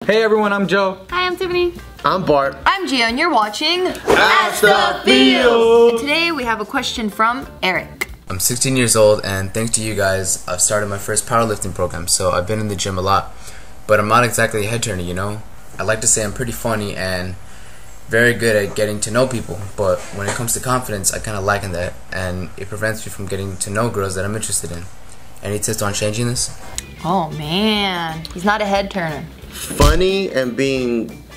Hey everyone, I'm Joe. Hi, I'm Tiffany. I'm Bart. I'm Gia, and you're watching AskTheFeels. And today we have a question from Eric. I'm 16 years old, and thanks to you guys, I've started my first powerlifting program, so I've been in the gym a lot. But I'm not exactly a head turner, you know? I like to say I'm pretty funny and very good at getting to know people, but when it comes to confidence, I kind of lack in that, and it prevents me from getting to know girls that I'm interested in. Any tips on changing this? Oh man, he's not a head turner. Funny and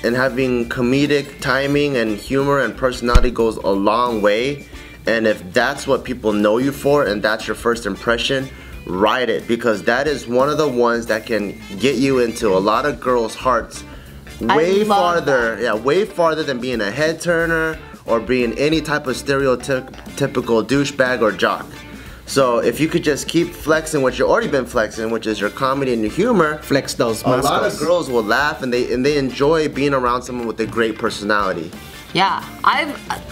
having comedic timing and humor and personality goes a long way. And if that's what people know you for and that's your first impression, ride it, because that is one of the ones that can get you into a lot of girls' hearts way farther. Yeah, way farther than being a head turner or being any type of stereotypical douchebag or jock. So if you could just keep flexing what you've already been flexing, which is your comedy and your humor, Flex those muscles. A lot of girls will laugh and they enjoy being around someone with a great personality. Yeah,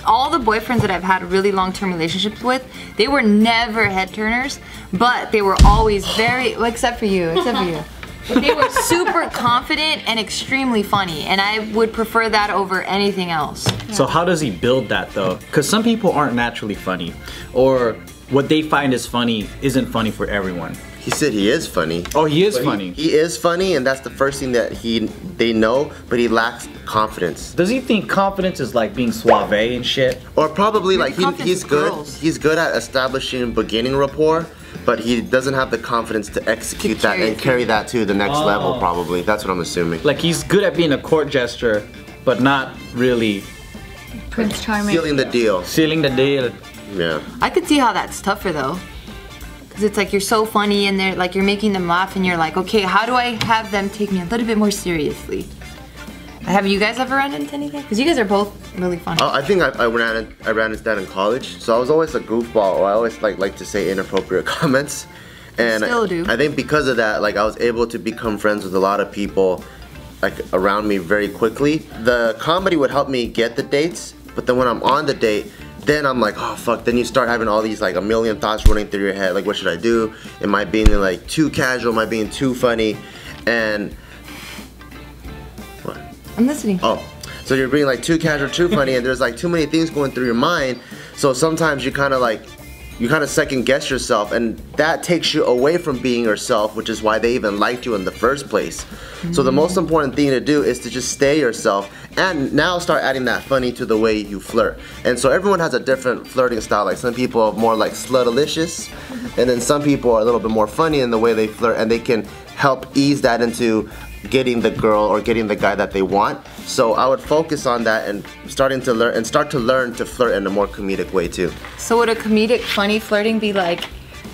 all the boyfriends that I've had really long-term relationships with, they were never head turners, but they were always very, well, except for you. But they were super confident and extremely funny, and I would prefer that over anything else. So how does he build that though? Because some people aren't naturally funny, or what they find is funny isn't funny for everyone. He said he is funny. Oh, he is funny. He is funny, and that's the first thing that they know, but he lacks confidence. Does he think confidence is like being suave and shit? Or probably like he's good at establishing beginning rapport, but he doesn't have the confidence to execute that and carry that to the next level probably. That's what I'm assuming. Like he's good at being a court jester, but not really Prince Charming. Sealing the deal. sealing the deal. Yeah. I could see how that's tougher though. Because it's like you're so funny and they're like you're making them laugh and you're like, okay, how do I have them take me a little bit more seriously? Have you guys ever run into anything? Because you guys are both really funny. I think I ran into that in college. So I was always a goofball, or I always like to say inappropriate comments. And Still do. I think because of that, like I was able to become friends with a lot of people like around me very quickly. The comedy would help me get the dates, but then when I'm on the date, then I'm like, oh fuck, then you start having all these like a million thoughts running through your head, like what should I do? Am I being like too casual? Am I being too funny? And what? I'm listening. Oh, so you're being like too casual, too funny, and there's like too many things going through your mind. So sometimes you kind of second guess yourself, and that takes you away from being yourself, which is why they even liked you in the first place. So the most important thing to do is to just stay yourself, and now start adding that funny to the way you flirt. And so everyone has a different flirting style. Like some people are more like slutalicious, and then some people are a little bit more funny in the way they flirt, and they can help ease that into getting the girl or getting the guy that they want. So I would focus on that and start to learn to flirt in a more comedic way too. So would a comedic, funny flirting be like,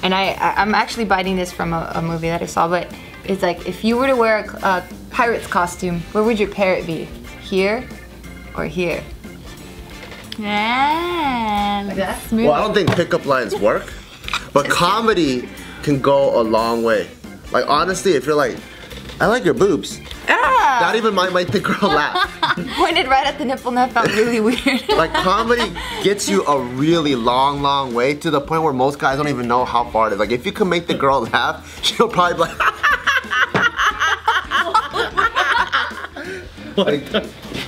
and I'm actually biting this from a movie that I saw, but it's like if you were to wear a pirate's costume, where would your parrot be? Here or here? Yeah, Like that? smooth. Well, I don't think pickup lines work, but comedy can go a long way. Like honestly, if you're like, I like your boobs, that even might make the girl laugh. Pointed right at the nipple and that felt really weird. Like comedy gets you a really long way, to the point where most guys don't even know how far it is. Like if you can make the girl laugh, she'll probably be like,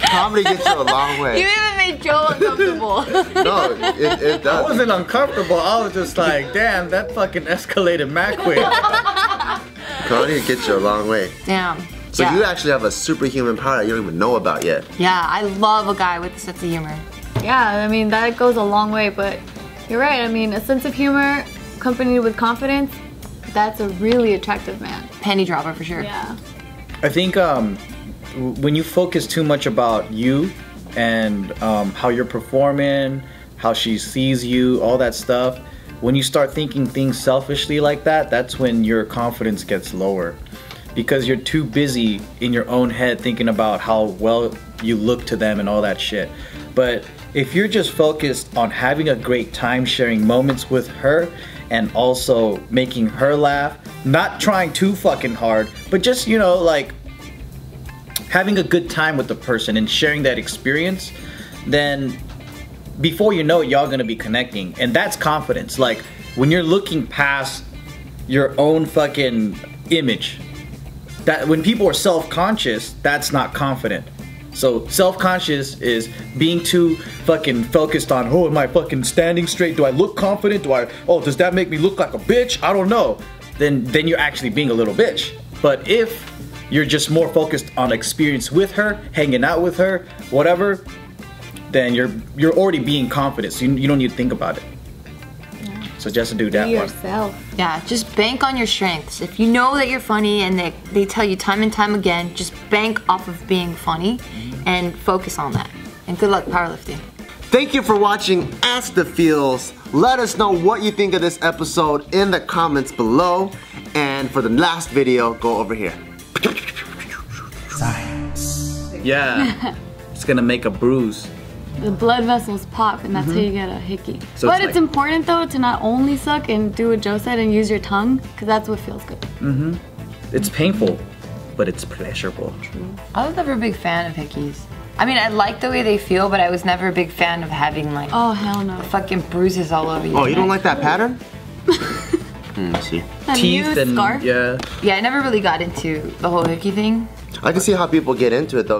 comedy gets you a long way. You even made Joe uncomfortable. No, it does. I wasn't uncomfortable, I was just like, damn, that fucking escalated mad quick. Comedy gets you a long way. Damn. So yeah. you actually have a superhuman power that you don't even know about yet. Yeah, I love a guy with a sense of humor. Yeah, I mean, that goes a long way, but you're right. I mean, a sense of humor accompanied with confidence, that's a really attractive man. Penny dropper for sure. Yeah. I think when you focus too much about you and how you're performing, how she sees you, all that stuff, when you start thinking things selfishly like that, that's when your confidence gets lower. Because you're too busy in your own head thinking about how well you look to them and all that shit. But if you're just focused on having a great time sharing moments with her and also making her laugh, not trying too fucking hard, but just, you know, like having a good time with the person and sharing that experience, then before you know it, y'all gonna be connecting. And that's confidence. Like when you're looking past your own fucking image That when people are self-conscious, that's not confident. So self-conscious is being too fucking focused on, oh, am I fucking standing straight? Do I look confident? Does that make me look like a bitch? I don't know. Then you're actually being a little bitch. But if you're just more focused on experience with her, hanging out with her, whatever, then you're already being confident. So you don't need to think about it. Yeah. So just do that Be one. yourself. Yeah, just bank on your strengths. If you know that you're funny and they tell you time and time again, just bank off of being funny and focus on that. And good luck powerlifting. Thank you for watching Ask the Feels. Let us know what you think of this episode in the comments below. And for the last video, go over here. Yeah. It's gonna make a bruise. The blood vessels pop, and that's how you get a hickey. So but it's it's like- important though to not only suck and do what Joe said and use your tongue, because that's what feels good. It's painful, but it's pleasurable. I was never a big fan of hickeys. I mean, I like the way they feel, but I was never a big fan of having like Oh hell no. fucking bruises all over you. Oh, you don't like that pattern? Let's see. A Teeth new and scarf. yeah. Yeah, I never really got into the whole hickey thing. I can see how people get into it though.